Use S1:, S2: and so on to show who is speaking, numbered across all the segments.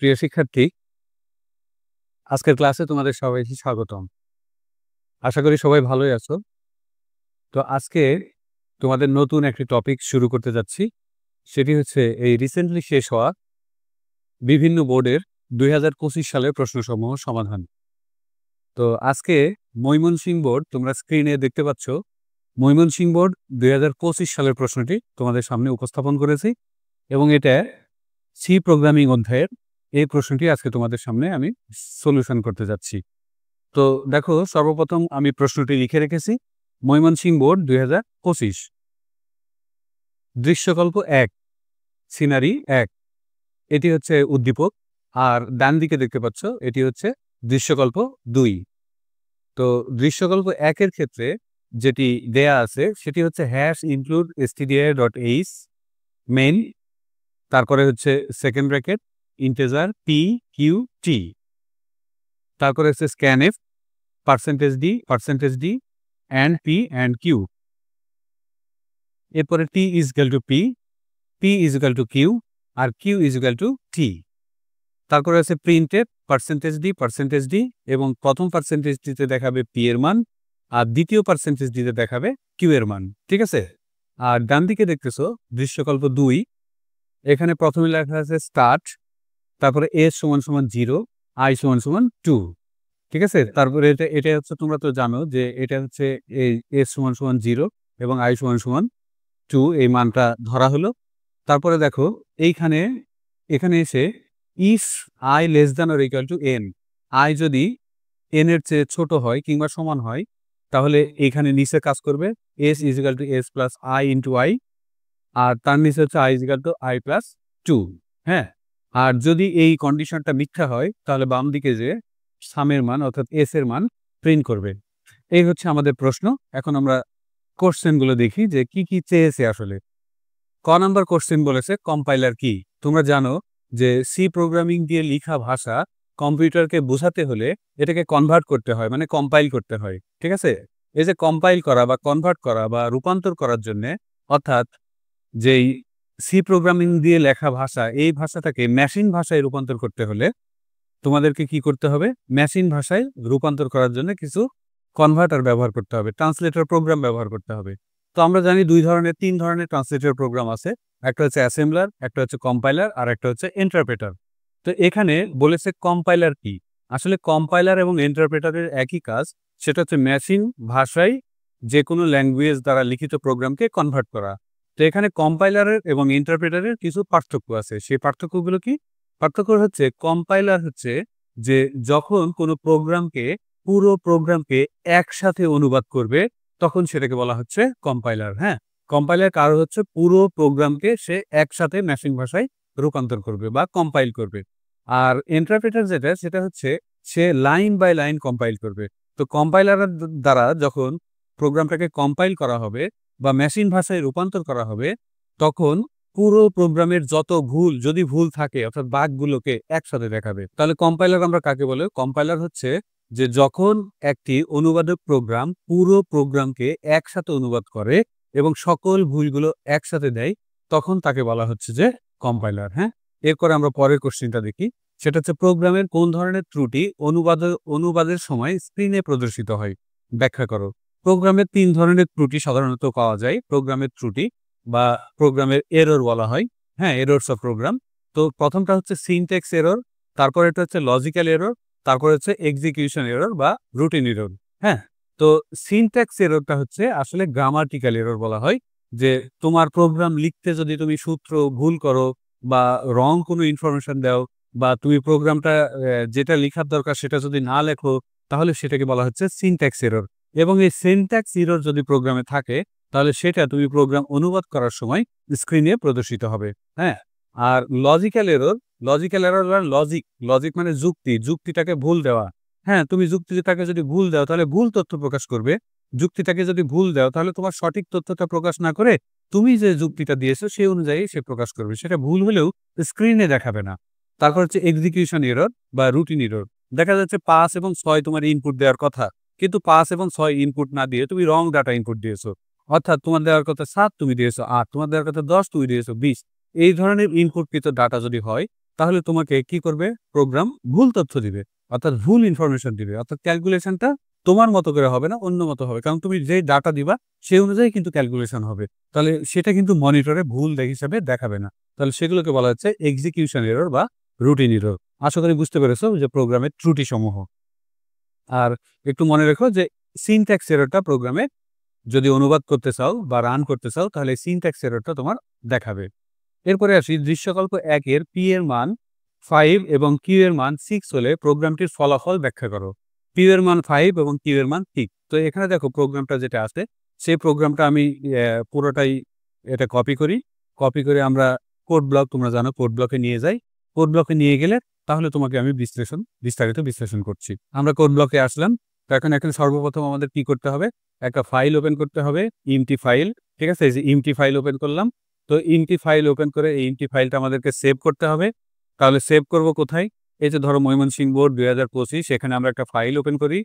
S1: প্রিয় শিক্ষার্থী, আজকের ক্লাসে তোমাদের সবাইকে স্বাগতম। আশা করি সবাই ভালোই আছো। তো আজকে তোমাদের নতুন একটি টপিক শুরু করতে যাচ্ছি। সেটি হচ্ছে এই রিসেন্টলি শেষ হওয়া বিভিন্ন বোর্ডের 2025 সালের প্রশ্নসমূহ সমাধান। তো আজকে ময়মনসিংহ বোর্ড, তোমরা স্ক্রিনে দেখতে পাচ্ছ, ময়মনসিংহ বোর্ড 2025 সালের প্রশ্নটি তোমাদের সামনে উপস্থাপন করেছি এবং এটা সি প্রোগ্রামিং অধ্যায়ের এই প্রশ্নটি আজকে তোমাদের সামনে আমি সলিউশন করতে যাচ্ছি। তো দেখো, সর্বপ্রথম আমি প্রশ্নটি লিখে রেখেছি। ময়মনসিংহ বোর্ড 2025, দৃশ্যকল্প 1, সিনারি 1, এটি হচ্ছে উদ্দীপক। আর ডান দিকে দেখতে পাচ্ছ এটি হচ্ছে দৃশ্যকল্প 2। তো দৃশ্যকল্প 1 এর ক্ষেত্রে যেটি দেয়া আছে সেটি হচ্ছে #include_stdio.h মেইন, তারপরে হচ্ছে সেকেন্ড ব্র্যাকেট ইন্টিজার p_q_t, তারপরে হচ্ছে scanf %d and p and q, এরপরে t is equal to p, p is equal to q R q is equal to t। তারপরে আছে প্রিন্টেড %d এবং প্রথম %d-তে দেখাবে p এর মান আর দ্বিতীয় %d-তে দেখাবে q এর মান, ঠিক আছে। আর ডান দিকে দেখতেছো দৃশ্যকল্প 2, এখানে প্রথমে লেখা আছে স্টার্ট, তারপরে s = 0, i = 2, ঠিক আছে। তারপরে এটা হচ্ছে, তোমরা তো জানো যে এটা হচ্ছে এই s = 0 এবং i = 2, এই মানটা ধরা হলো। তারপরে দেখো এখানে এসে ইফ i <= n, i যদি n এর চেয়ে ছোট হয় কিংবা সমান হয় তাহলে এখানে নিচে কাজ করবে s = s plus i into i, আর তার নিচে হচ্ছে i = i plus 2। হ্যাঁ, আর যদি এই কন্ডিশনটা মিথ্যা হয় তাহলে বাম দিকে যে সামের মান অর্থাৎ s এর মান প্রিন্ট করবে। এই হচ্ছে আমাদের প্রশ্ন। এখন আমরা কোশ্চেনগুলো দেখি যে কি কি চেয়েছে আসলে। ক নাম্বার কোশ্চেন বলেছে কম্পাইলার কি। তোমরা জানো যে সি প্রোগ্রামিং দিয়ে লেখা ভাষা কম্পিউটারকে বোঝাতে হলে এটাকে কনভার্ট করতে হয়, মানে কম্পাইল করতে হয়, ঠিক আছে। এই যে কম্পাইল করা বা কনভার্ট করা বা রূপান্তর করার জন্য, অর্থাৎ যেই সি প্রোগ্রামিং দিয়ে লেখা ভাষা, এই ভাষাটাকে মেশিন ভাষায় রূপান্তর করতে হলে তোমাদেরকে কি করতে হবে? মেশিন ভাষায় রূপান্তর করার জন্য কিছু কনভার্টার ব্যবহার করতে হবে, ট্রান্সলেটর প্রোগ্রাম ব্যবহার করতে হবে। তো আমরা জানি তিন ধরনের ট্রান্সলেটর প্রোগ্রাম আছে। একটা হচ্ছে অ্যাসেম্বলার, একটা হচ্ছে কম্পাইলার আর একটা হচ্ছে ইন্টারপ্রেটার। তো এখানে বলেছে কম্পাইলার কি। আসলে কম্পাইলার এবং ইন্টারপ্রেটারের একই কাজ, সেটা হচ্ছে মেশিন ভাষায় যে কোনো ল্যাঙ্গুয়েজ দ্বারা লিখিত প্রোগ্রামকে কনভার্ট করা। তো এখানে কম্পাইলারের এবং ইন্টারপ্রেটারের কিছু পার্থক্য আছে। সেই পার্থক্যগুলো কি? পার্থক্য হচ্ছে কম্পাইলার হচ্ছে যে যখন কোনো পুরো প্রোগ্রামকে একসাথে অনুবাদ করবে তখন সেটাকে বলা হচ্ছে কম্পাইলার। হ্যাঁ, কম্পাইলার কারো হচ্ছে পুরো প্রোগ্রামকে সে একসাথে মেশিন ভাষায় রূপান্তর করবে বা কম্পাইল করবে। আর ইন্টারপ্রেটার সেটা হচ্ছে সে লাইন বাই লাইন কম্পাইল করবে। তো কম্পাইলারের দ্বারা যখন প্রোগ্রামটাকে কম্পাইল করা হবে বা মেশিন ভাষায় রূপান্তর করা হবে তখন পুরো প্রোগ্রামের যত যদি ভুল থাকে অর্থাৎ বাগগুলোকে একসাথে দেখাবে। তাহলে কম্পাইলার আমরা কাকে বলে? কম্পাইলার হচ্ছে যে যখন একটি অনুবাদক প্রোগ্রাম পুরো প্রোগ্রামকে একসাথে অনুবাদ করে এবং সকল ভুলগুলো একসাথে দেয় তখন তাকে বলা হচ্ছে যে কম্পাইলার। হ্যাঁ, এরপরে আমরা পরের কোশ্চেনটা দেখি। সেটা হচ্ছে প্রোগ্রামের কোন ধরনের ত্রুটি অনুবাদের সময় স্ক্রিনে প্রদর্শিত হয়, ব্যাখ্যা করো। প্রোগ্রামের 3 ধরনের ত্রুটি সাধারণত পাওয়া যায়। প্রোগ্রামের ত্রুটি বা প্রোগ্রামের এরর বলা হয়। হ্যাঁ, এররস অফ প্রোগ্রাম। তো প্রথমটা হচ্ছে সিনট্যাক্স এরর, তারপর এটা হচ্ছে লজিক্যাল এরর, তারপর হচ্ছে এক্সিকিউশন এরর বা রুটিন এরর। হ্যাঁ, তো সিনট্যাক্স এররটা হচ্ছে আসলে গ্রামাটিক্যাল এরর বলা হয়, যে তোমার প্রোগ্রাম লিখতে যদি তুমি সূত্র ভুল করো বা রং কোনো ইনফরমেশন দাও বা তুমি প্রোগ্রামটা যেটা লেখার দরকার সেটা যদি না লেখো তাহলে সেটাকে বলা হচ্ছে সিনট্যাক্স এরর। এবং এই সিনট্যাক্স এরর যদি প্রোগ্রামে থাকে তাহলে সেটা তুমি প্রোগ্রাম অনুবাদ করার সময় স্ক্রিনে প্রদর্শিত হবে। হ্যাঁ, আর লজিক্যাল এরর বা লজিক মানে যুক্তিটাকে ভুল দেওয়া। হ্যাঁ, তুমি যুক্তিটাকে যদি ভুল দাও তাহলে ভুল তথ্য প্রকাশ করবে। যুক্তিটাকে যদি ভুল দাও তাহলে তোমার সঠিক তথ্যটা প্রকাশ না করে তুমি যে যুক্তিটা দিয়েছো সেই অনুযায়ী সে প্রকাশ করবে, সেটা ভুল হলেও স্ক্রিনে দেখাবে না। তারপর হচ্ছে এক্সিকিউশন এরর বা রুটিন এরর। দেখা যাচ্ছে 5 এবং 6 তোমার ইনপুট দেওয়ার কথা, কিন্তু 5 এবং 6 ইনপুট না দিয়ে তুমি রং ডাটা ইনপুট দিয়েছো। অর্থাৎ তোমার দেওয়ার কথা 7 তুমি দিয়েছো 8, তোমার দেওয়ার কথা 10 তুমি দিয়েছো 20। এই ধরনের ইনপুটকৃত ডাটা যদি হয় তাহলে তোমাকে কি করবে, প্রোগ্রাম ভুল তথ্য দিবে, অর্থাৎ ভুল ইনফরমেশন দিবে, অর্থাৎ ক্যালকুলেশনটা তোমার মতো করে হবে না, অন্য মতো হবে, কারণ তুমি যে ডাটা দিবা সেই অনুযায়ী কিন্তু ক্যালকুলেশন হবে। তাহলে সেটা কিন্তু মনিটরে ভুল হিসাবে দেখাবে না। তাহলে সেগুলোকে বলা হচ্ছে এক্সিকিউশন এরর বা রুটিন এরর। আশা করি বুঝতে পেরেছো যে প্রোগ্রামের ত্রুটি সমূহ। আর একটু মনে রেখো যে সিনট্যাক্স এররটা প্রোগ্রামে যদি অনুবাদ করতে চাও বা রান করতে চাও তাহলে সিনট্যাক্স এররটা তোমার দেখাবে। এরপরে আসি দৃশ্যকল্প 1 এর পি এর মান 5 এবং কিউ এর মান 6 হলে প্রোগ্রামটির ফলাফল ব্যাখ্যা করো। পি এর মান 5 এবং কিউ এর মান 6। তো এখানে দেখো প্রোগ্রামটা যেটা আছে সেই প্রোগ্রামটা আমি পুরোটাই এটা কপি করে আমরা কোড ব্লক, তোমরা জানো কোড ব্লকে নিয়ে যাই। কোড ব্লকে নিয়ে গেলে তাহলে তোমাকে আমি বিস্তারিত বিশ্লেষণ করছি। আমরা কোড ব্লকে আসলাম। তো এখানে সর্বপ্রথম আমাদের কি করতে হবে, একটা ফাইল ওপেন করতে হবে, ইমটি ফাইল। ঠিক আছে, এই যে ইমটি ফাইল ওপেন করলাম। তো ইমটি ফাইল ওপেন করে এই ইমটি ফাইলটা আমাদেরকে সেভ করতে হবে। তাহলে সেভ করব কোথায়, এই যে ধরো ময়মনসিংহ বোর্ড 2025, এখানে আমরা একটা ফাইল ওপেন করি।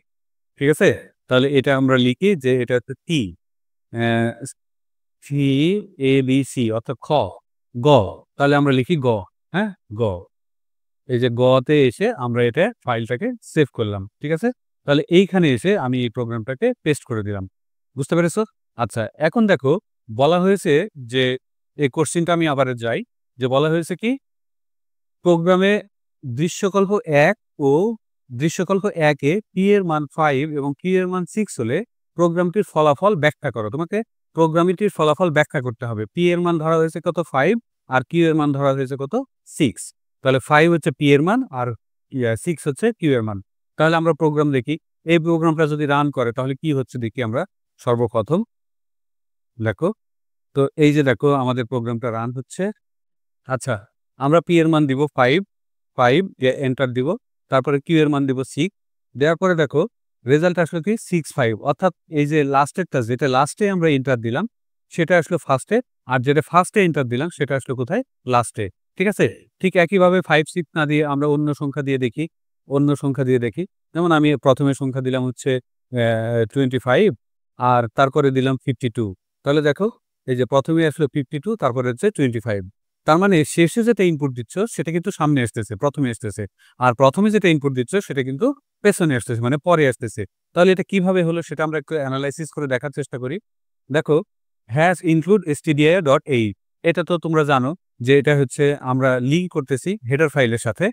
S1: ঠিক আছে, তাহলে এটা আমরা লিখি যে এটা হচ্ছে T C A B C অর্থাৎ গ। তাহলে আমরা লিখি গ। হ্যাঁ, গ। এই যে গতে এসে আমরা এটা ফাইলটাকে সেভ করলাম। ঠিক আছে, তাহলে এইখানে এসে আমি এই প্রোগ্রামটাকে পেস্ট করে দিলাম। বুঝতে পেরেছো? আচ্ছা, এখন দেখো বলা হয়েছে যে এই কোশ্চিনটা আমি আবার যাই, যে বলা হয়েছে কি প্রোগ্রামে দৃশ্যকল্প 1 ও দৃশ্যকল্প 1 এ পি এর মান 5 এবং কিউ এর মান 6 হলে প্রোগ্রামটির ফলাফল ব্যাখ্যা করো। তোমাকে প্রোগ্রামটির ফলাফল ব্যাখ্যা করতে হবে। পি এর মান ধরা হয়েছে কত, 5, আর কিউ এর মান ধরা হয়েছে কত, 6। তাহলে 5 হচ্ছে পি এর মান আর 6 হচ্ছে কিউ এর মান। তাহলে আমরা প্রোগ্রাম দেখি, এই প্রোগ্রামটা যদি রান করে তাহলে কি হচ্ছে দেখি আমরা। সর্বপ্রথম দেখো, তো এই যে দেখো আমাদের প্রোগ্রামটা রান হচ্ছে। আচ্ছা, আমরা পি এর মান দিব 5 এন্টার দিব, তারপরে কিউ এর মান দিব 6 দেওয়ার পরে দেখো রেজাল্ট আসলো কি 6-5, অর্থাৎ এই যে লাস্টেরটা যেটা লাস্টে আমরা এন্টার দিলাম সেটা আসলো ফার্স্টে, আর যেটা ফার্স্টে এন্টার দিলাম সেটা আসলো কোথায়, লাস্টে। ঠিক আছে, ঠিক একইভাবে 5-6 না দিয়ে আমরা অন্য সংখ্যা দিয়ে দেখি। যেমন আমি প্রথমে সংখ্যা দিলাম হচ্ছে 25 আর তারপরে দিলাম 52। তাহলে দেখো এই যে প্রথমে আসলো 52, তারপরে হচ্ছে 25। তার মানে শেষে যেটা ইনপুট দিচ্ছ সেটা কিন্তু সামনে আসতেছে, প্রথমে আসতেছে, আর প্রথমে যেটা ইনপুট দিচ্ছ সেটা কিন্তু পেছনে আসতেছে, মানে পরে আসতেছে। তাহলে এটা কিভাবে হলো সেটা আমরা একটু অ্যানালাইসিস করে দেখার চেষ্টা করি। দেখো, হ্যাশ ইনক্লুড stdio.h, এটা তো তোমরা জানো যে এটা হচ্ছে আমরা লিঙ্ক করতেছি হেডার ফাইলের সাথে।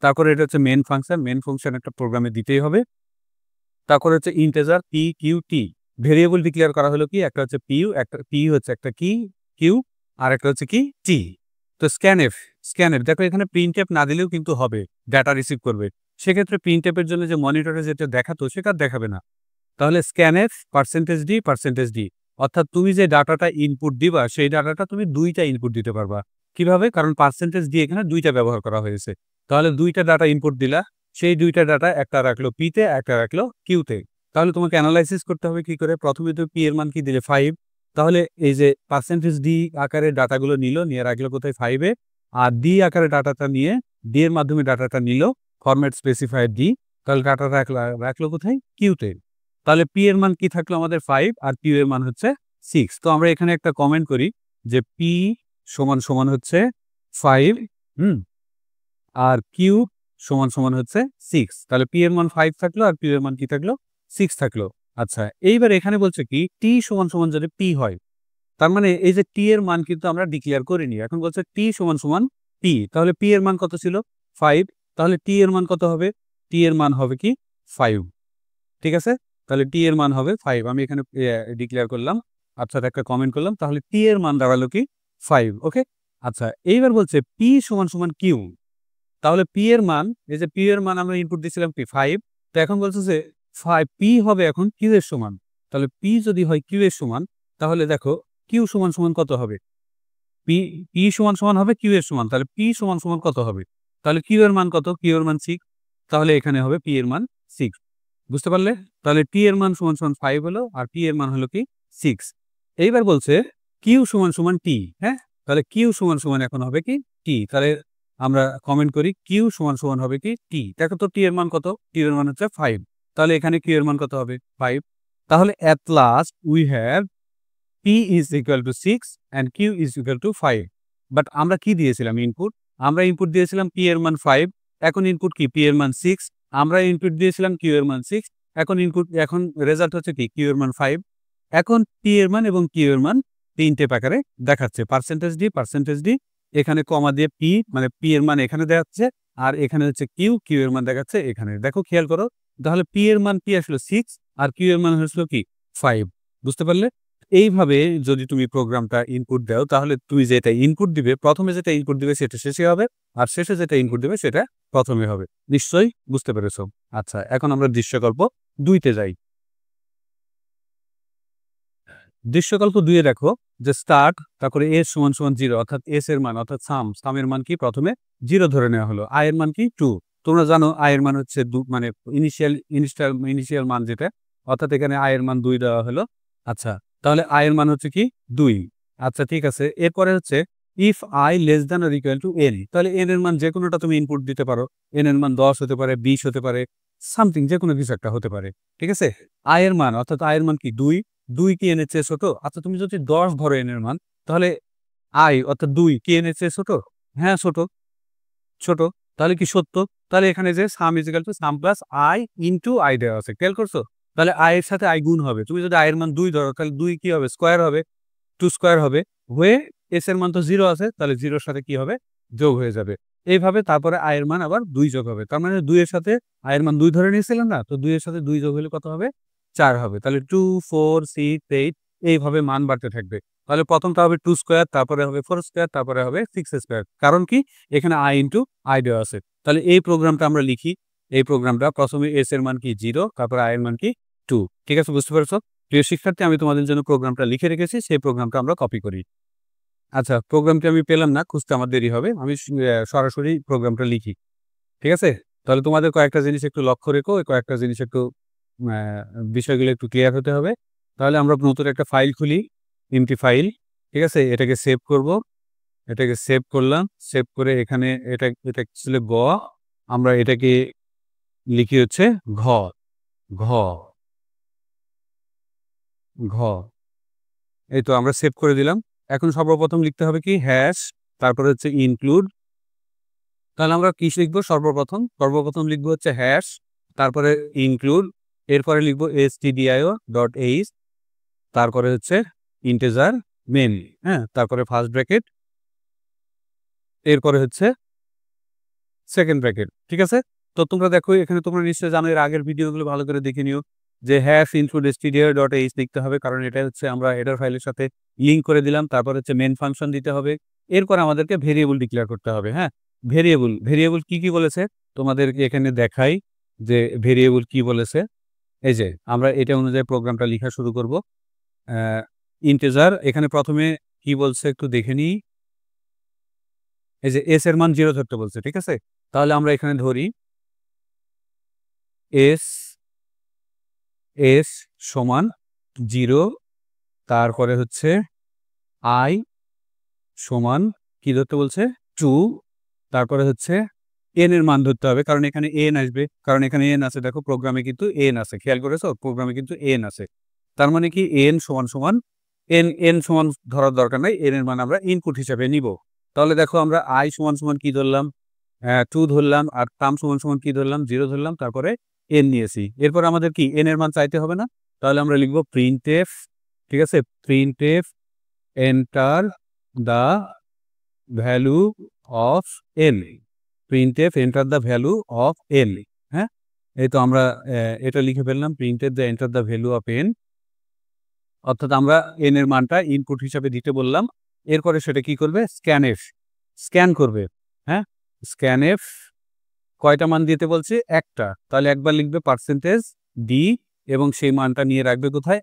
S1: তারপরে এটা হচ্ছে মেন ফাংশন একটা প্রোগ্রামে দিতেই হবে। তারপরে হচ্ছে integer p q t, variable declare করা হলো কি, একটা হচ্ছে পিউ, একটা পি হচ্ছে একটা কি কিউ, আর একটা হচ্ছে কি টি। তো স্ক্যানএফ দেখো এখানে প্রিন্টএফ না দিলেও কিন্তু হবে, ডাটা রিসিভ করবে। সেক্ষেত্রে প্রিন্টএফের জন্য যে মনিটরে যেটা দেখাতো সেটা দেখাবে না। তাহলে স্ক্যানএফ %d, অর্থাৎ তুমি যে ডাটাটা ইনপুট দিবা সেই ডাটাটা তুমি দুইটা ইনপুট দিতে পারবা। কিভাবে, কারণ %d এখানে দুইটা ব্যবহার করা হয়েছে। তাহলে দুইটা ডাটা ইনপুট দিলা, সেই দুইটা ডাটা একটা রাখলো পিতে, একটা রাখলো কিউতে। তাহলে তোমাকে অ্যানালাইসিস করতে হবে কি করে, প্রথমে তুমি পি এর মান কি দিলে 5, তাহলে এই যে %d আকারে ডাটাগুলো নিয়ে রাখলো কোথায়, 5-এ, আর ডি আকারে ডাটাটা নিয়ে ডি এর মাধ্যমে ডাটাটা নিল ফরম্যাট স্পেসিফায়ার ডি, তাহলে ডাটাটা রাখলো কোথায়, কিউতে। তাহলে পি এর মান কি থাকলো আমাদের 5 আর কিউ এর মান হচ্ছে 6। তো আমরা এখানে একটা কমেন্ট করি যে পি সমান হচ্ছে 5 আর কিউ সমান হচ্ছে 6। তাহলে পি এর মান 5 থাকলো আর কিউ এর মান কি থাকলো, 6 থাকলো। আচ্ছা, এইবার এখানে বলছে কি টি সমান যদি পি হয়, তার মানে এই যে টি এর মান কিন্তু আমরা ডিক্লেয়ার করিনি। এখন বলছে টি সমান পি, তাহলে পি এর মান কত ছিল, 5, তাহলে টি এর মান কত হবে, টি এর মান হবে কি 5। ঠিক আছে, তাহলে টি এর মান হবে 5, আমি এখানে ডিক্লেয়ার করলাম। আচ্ছা, একটা কমেন্ট করলাম, তাহলে টি এর মান দাঁড়ালো কি 5। ওকে, আচ্ছা এইবার বলছে পি সমান কিউ, তাহলে পি এর মান, এই যে পি এর মান আমরা ইনপুট দিয়েছিলাম কি 5, তো এখন বলছে যে 5 পি হবে এখন কিউ এর সমান। তাহলে পি যদি হয় কিউ এর সমান, তাহলে দেখো কিউ সমান কত হবে, পি সমান হবে কিউ এর সমান, তাহলে পি সমান কত হবে, তাহলে কিউ এর মান কত, কিউ এর মান 6, তাহলে এখানে হবে পি এর মান 6। বুঝতে পারলে, তাহলে টি এর মান সমান 5 হলো আর পি এর মান হলো কি 6। এইবার বলছে কিউ সমান টি, হ্যাঁ, তাহলে কিউ সমান এখন হবে কি টি, তাহলে আমরা কমেন্ট করি কিউ সমান হবে কি টি। দেখো তো টি এর মান কত, টি এর মান হচ্ছে 5, তাহলে এখানে কিউ এর মান কত হবে 5। তাহলে at last we have p is equal to 6 and q is equal to 5, but আমরা কি দিয়েছিলাম ইনপুট, আমরা ইনপুট দিয়েছিলাম পি এর মান 5, এখন ইনপুট কি পি এর মান 6, আমরা ইনপুট দিয়েছিলাম কিউ এর মান 6, এখন রেজাল্ট হচ্ছে কি কিউ এর মান 5। এখন পি এর মান এবং কিউ এর মান তিনটে আকারে দেখাচ্ছে, পার্সেন্টেজ ডি, এখানে কমা দিয়ে পি মানে পি এর মান এখানে দেখাচ্ছে, আর এখানে হচ্ছে কিউ এর মান দেখাচ্ছে এখানে। দেখো খেয়াল করো, তাহলে পি এর মান কি আসলো 6 আর কিউ এর মান হচ্ছিল কি 5। বুঝতে পারলে? এইভাবে যদি তুমি প্রোগ্রামটা ইনপুট দাও, তাহলে তুমি যেটা ইনপুট দিবে, প্রথমে যেটা ইনপুট দিবে সেটা শেষে হবে, আর শেষে যেটা ইনপুট দিবে সেটা প্রথমে হবে। নিশ্চয়ই বুঝতে পেরেছো? আচ্ছা, এখন আমরা দৃশ্যকল্প 2-তে যাই। দৃশ্যকল্প 2-এ দেখো যে স্টার্ট, তারপরে এস সমান সমান 0, অর্থাৎ এস এর মান অর্থাৎ সামের মান কি প্রথমে 0 ধরে নেওয়া হলো, আই এর মান কি 2। তোমরা জানো আই এর মান হচ্ছে মানে ইনিশিয়াল মান যেটা, অর্থাৎ এখানে আই এর মান 2 দেওয়া হলো। আচ্ছা, তাহলে আই এর মান হচ্ছে কি 2। আচ্ছা ঠিক আছে, এরপরে হচ্ছে if I less than or equal to N, তাহলে এন এর মান যে কোনোটা তুমি ইনপুট দিতে পারো, এন এর মান 10 হতে পারে, 20 হতে পারে, সামথিং যে কোনো কিছু একটা হতে পারে। ঠিক আছে, আই এর মান অর্থাৎ আই এর মান কি 2 কি এন এর চেয়ে ছোট? আচ্ছা তুমি যদি 10 ধরো এন এর মান, তাহলে আই অর্থাৎ 2 কি এন এর চেয়ে ছোট? হ্যাঁ ছোট, ছোট। তাহলে কি সত্য? তাহলে এখানে যে সাম is equal two sum plus I into I দেওয়া আছে, খেয়াল করছো? তাহলে আই এর সাথে আই গুণ হবে। তুমি যদি আই এর মান 2 ধরো, তাহলে 2 কি হবে স্কোয়ার হবে, 2 স্কোয়ার হবে, হয়ে এস এর মান তো 0 আছে, তাহলে 0 সাথে কি হবে যোগ হয়ে যাবে। এইভাবে তারপরে আই এর মান আবার 2 যোগ হবে, তার মানে 2 এর সাথে আই এর মান 2 ধরে নিয়েছিলেন না, তো 2 এর সাথে 2 যোগ হলে কত হবে 4 হবে। তাহলে 2 4 6 8 এইভাবে মান বাড়তে থাকবে। তাহলে প্রথমটা হবে 2 স্কোয়ার, তারপরে হবে 4 স্কোয়ার, তারপরে হবে 6 স্কোয়ার। কারণ কি এখানে আই ইন্টু আই দেওয়া আছে। তাহলে এই প্রোগ্রামটা আমরা লিখি, এই প্রোগ্রামটা প্রথমে এস এর মান কি 0, তারপরে আই এর মান কি 2। ঠিক আছে, বুঝতে পারছো? প্রিয় শিক্ষার্থী, আমি তোমাদের জন্য প্রোগ্রামটা লিখে রেখেছি, সেই প্রোগ্রামটা আমরা কপি করি। আচ্ছা, প্রোগ্রামটি আমি পেলাম না, খুঁজতে আমার দেরি হবে, আমি সরাসরি প্রোগ্রামটা লিখি। ঠিক আছে, তাহলে তোমাদের কয়েকটা জিনিস একটু লক্ষ্য রেখো, কয়েকটা জিনিস একটু বিষয়গুলো একটু ক্লিয়ার হতে হবে। তাহলে আমরা নতুন একটা ফাইল খুলি, এমটি ফাইল। ঠিক আছে, এটাকে সেভ করব, এটাকে সেভ করলাম, সেভ করে এখানে এটা ছিল গ, আমরা এটাকে লিখি হচ্ছে ঘ, ঘ, ঘ। এই তো আমরা সেভ করে দিলাম। এখন সর্বপ্রথম লিখতে হবে কি হ্যাশ, তারপরে হচ্ছে ইনক্লুড। তাহলে আমরা কি লিখবো? সর্বপ্রথম লিখবো হচ্ছে হ্যাশ, তারপরে ইনক্লুড, এরপরে লিখবো stdio.h, তারপরে হচ্ছে ইন্টিজার মেন, হ্যাঁ, তারপরে ফার্স্ট ব্র্যাকেট, এরপরে হচ্ছে সেকেন্ড ব্র্যাকেট। ঠিক আছে, তো তোমরা দেখো এখানে, তোমরা নিশ্চয়ই জানো, এর আগের ভিডিওগুলো ভালো করে দেখে নিও যে হ্যাশ ইনক্লুড stdio.h লিখতে হবে, কারণ এটা হচ্ছে আমরা হেডার ফাইলের সাথে লিঙ্ক করে দিলাম। তারপর হচ্ছে মেন ফাংশন দিতে হবে, এরপর আমাদেরকে ভেরিয়েবল ডিক্লেয়ার করতে হবে। হ্যাঁ, ভেরিয়েবল কি কি বলেছে তোমাদেরকে এখানে দেখাই যে ভেরিয়েবল কি বলেছে। এই যে আমরা এটা অনুযায়ী প্রোগ্রামটা লেখা শুরু করব। ইন্টিজার, এখানে প্রথমে কি বলছে একটু দেখে নিই। এই যে এস এর মান 0 ধরতে বলছে। ঠিক আছে, তাহলে আমরা এখানে ধরি এস এস সমান 0, তারপরে হচ্ছে আই সমান কি ধরতে বলছে 2, তারপরে হচ্ছে এন এর মান ধরতে হবে, কারণ এখানে এন আসবে, কারণ এখানে এন আছে। দেখো প্রোগ্রামে কিন্তু এন আছে, খেয়াল করেছো? প্রোগ্রামে কিন্তু এন আছে, তার মানে কি এন সমান সমান এন সমান ধরার দরকার নাই, এন এর মান আমরা ইনপুট হিসাবে নিব। তাহলে দেখো আমরা আই সমান সমান কি ধরলাম 2 ধরলাম, আর টার্ম সমান সমান কি ধরলাম 0 ধরলাম, তারপরে এন নিয়েছি। এরপর আমাদের কি এন এর মান চাইতে হবে না, তাহলে আমরা লিখবো প্রিন্টএফ। ঠিক আছে, printf enter the value of n, printf enter the value of n. হ্যাঁ, এই তো আমরা এটা লিখে ফেললাম, printf the enter the value of n, অর্থাৎ আমরা এন এর মানটা ইনপুট হিসাবে দিতে বললাম। এরপরে সেটা কি করবে? স্ক্যান করবে। হ্যাঁ, স্ক্যানএফ কয়টা মান দিতে বলছে? একটা, তাহলে একবার লিখবে পার্সেন্টেজ ডি এবং সেই মানটা নিয়ে রাখবে কোথায়?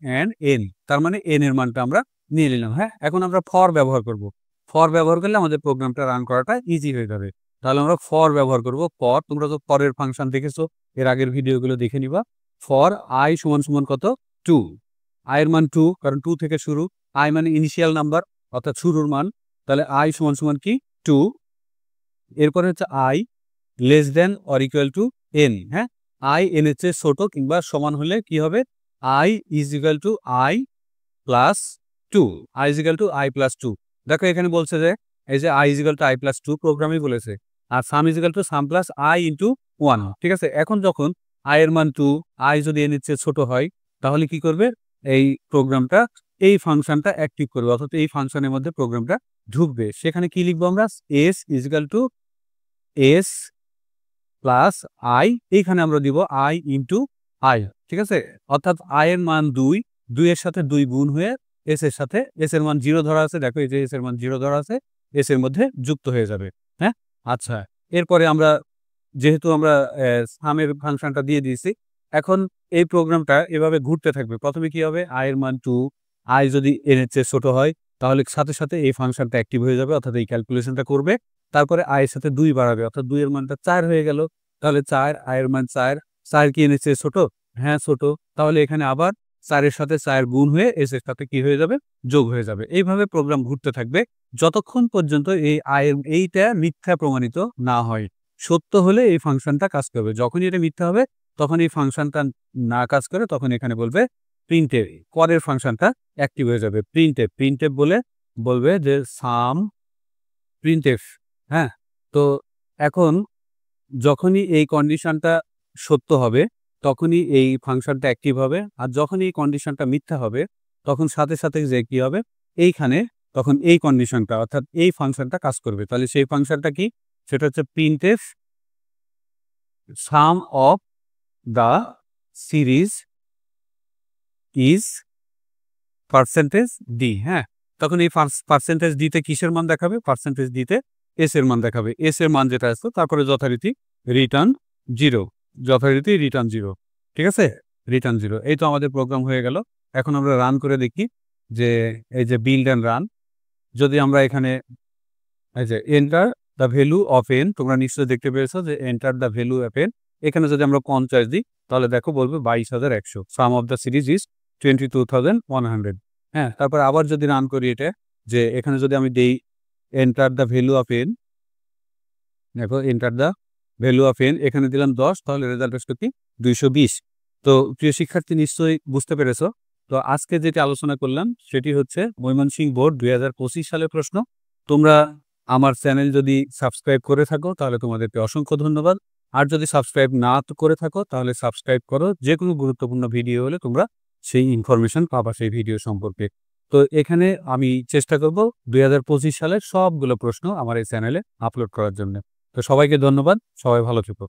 S1: এন, তার মানে এন এর মানটা আমরা নিয়ে নিলাম। হ্যাঁ, এখন আমরা ফর ব্যবহার করব। ফর ব্যবহার করলে আমাদের প্রোগ্রামটা রান করাটা ইজি হয়ে যাবে। তাহলে আমরা ফর ব্যবহার করব। ফর, তোমরা তো ফরের ফাংশন দেখেছো, এর আগের ভিডিওগুলো দেখে নিবা। ফর আই সমান সমান কত? 2, আই এর মান 2, কারণ 2 থেকে শুরু, আই মানে ইনিশিয়াল নাম্বার অর্থাৎ শুরুর মান, তাহলে আই সমান সমান কি 2। এরপরে হচ্ছে I less than or equal to N. হ্যাঁ, আই এন এর চেয়ে ছোট কিংবা সমান হলে কি হবে? I is equal to I plus 2, I is equal to I plus 2। দেখো এখানে বলছে যে এই যে i is equal to i plus 2 প্রোগ্রামই বলেছে, আর sum is equal to sum plus i into 1। ঠিক আছে, এখন যখন i এর মান 2, i যদি n এর চেয়ে ছোট হয়, তাহলে কি করবে? এই প্রোগ্রামটা এই ফাংশনটা অ্যাক্টিভ করবে, অর্থাৎ এই ফাংশনের মধ্যে প্রোগ্রামটা ঢুকবে। সেখানে কি লিখবো আমরা? s equal to s plus i, এইখানে আমরা দিব i ইন্টু i। ঠিক আছে, অর্থাৎ i এর মান 2, 2 এর সাথে 2 গুণ হয়ে s এর সাথে, s এর মান 0 ধরা আছে, দেখো এই যে s এর মান 0 ধরা আছে, s এর মধ্যে যুক্ত হয়ে যাবে। হ্যাঁ, আচ্ছা, এরপরে আমরা যেহেতু আমরা সামের ফাংশনটা দিয়ে দিয়েছি, এখন এই প্রোগ্রামটা এভাবে ঘুরতে থাকবে। প্রথমে কি হবে? i এর মান 2, i যদি n এর চেয়ে ছোট হয়, তাহলে সাথে সাথে এই ফাংশনটা অ্যাক্টিভ হয়ে যাবে, অর্থাৎ এই ক্যালকুলেশনটা করবে। তারপরে i এর সাথে 2 বাড়াবে, অর্থাৎ 2 এর মানটা 4 হয়ে গেল। তাহলে 4, i এর মান 4, 4 কি n এর চেয়ে ছোট? হ্যাঁ, ছোট। তাহলে এখানে আবার 4 এর সাথে 4 গুণ হয়ে s এর সাথে কি হয়ে যাবে? যোগ হয়ে যাবে। এইভাবে প্রোগ্রাম ঘুরতে থাকবে যতক্ষণ পর্যন্ত এই i এর এইটা মিথ্যা প্রমাণিত না হয়। সত্য হলে এই ফাংশনটা কাজ করবে, যখনই এটা মিথ্যা হবে তখন এই ফাংশনটা না কাজ করে, তখন এখানে বলবে প্রিন্টএফ, পরের ফাংশনটা অ্যাক্টিভ হয়ে যাবে। প্রিন্টএফ বলবে যে সাম প্রিন্টএফ। হ্যাঁ, তো এখন যখনই এই কন্ডিশনটা সত্য হবে, তখনই এই ফাংশনটা অ্যাক্টিভ হবে, আর যখনই এই কন্ডিশনটা মিথ্যা হবে, তখন সাথে সাথে যে কি হবে? এইখানে তখন এই কন্ডিশনটা, অর্থাৎ এই ফাংশনটা কাজ করবে। তাহলে সেই ফাংশনটা কি? সেটা হচ্ছে printf some of the series is percentage D. হ্যাঁ, তখন এই পার্সেন্টেজ ডিতে কিসের মান দেখাবে? পার্সেন্টেজ ডিতে এস এর মান দেখাবে। এস এর মান যেটা আসতো, তারপরে যথারীতি রিটার্ন 0, যথারীতি রিটার্ন 0। ঠিক আছে, রিটার্ন 0। এই তো আমাদের প্রোগ্রাম হয়ে গেল। এখন আমরা রান করে দেখি যে এই যে বিল্ড অ্যান্ড রান, যদি আমরা এখানে এই যে enter the value of N, তোমরা নিশ্চয়ই দেখতে পেয়েছো যে enter the value of N, এখানে যদি আমরা 50 দিই, তাহলে দেখো বলবে 22,100। সাম অফ দ্য সিরিজ ইজ 22,100। হ্যাঁ, তারপর আবার যদি রান করি এটা, যে এখানে যদি আমি দেই enter the value of N, দেখো enter the value of N, এখানে দিলাম 10, তাহলে রেজাল্ট আসলো কি? 220। তো প্রিয় শিক্ষার্থী, নিশ্চয়ই বুঝতে পেরেছো। তো আজকে যেটি আলোচনা করলাম সেটি হচ্ছে ময়মনসিংহ বোর্ড 2025 সালের প্রশ্ন। তোমরা আমার চ্যানেল যদি সাবস্ক্রাইব করে থাকো, তাহলে তোমাদেরকে অসংখ্য ধন্যবাদ। আর যদি সাবস্ক্রাইব না করে থাকো, তাহলে সাবস্ক্রাইব করো। যে কোনো গুরুত্বপূর্ণ ভিডিও হলে তোমরা সেই ইনফরমেশন পাবা সেই ভিডিও সম্পর্কে। তো এখানে আমি চেষ্টা করব 2025 সালের সবগুলো প্রশ্ন আমার এই চ্যানেলে আপলোড করার জন্য। তো সবাইকে ধন্যবাদ, সবাই ভালো থেকো।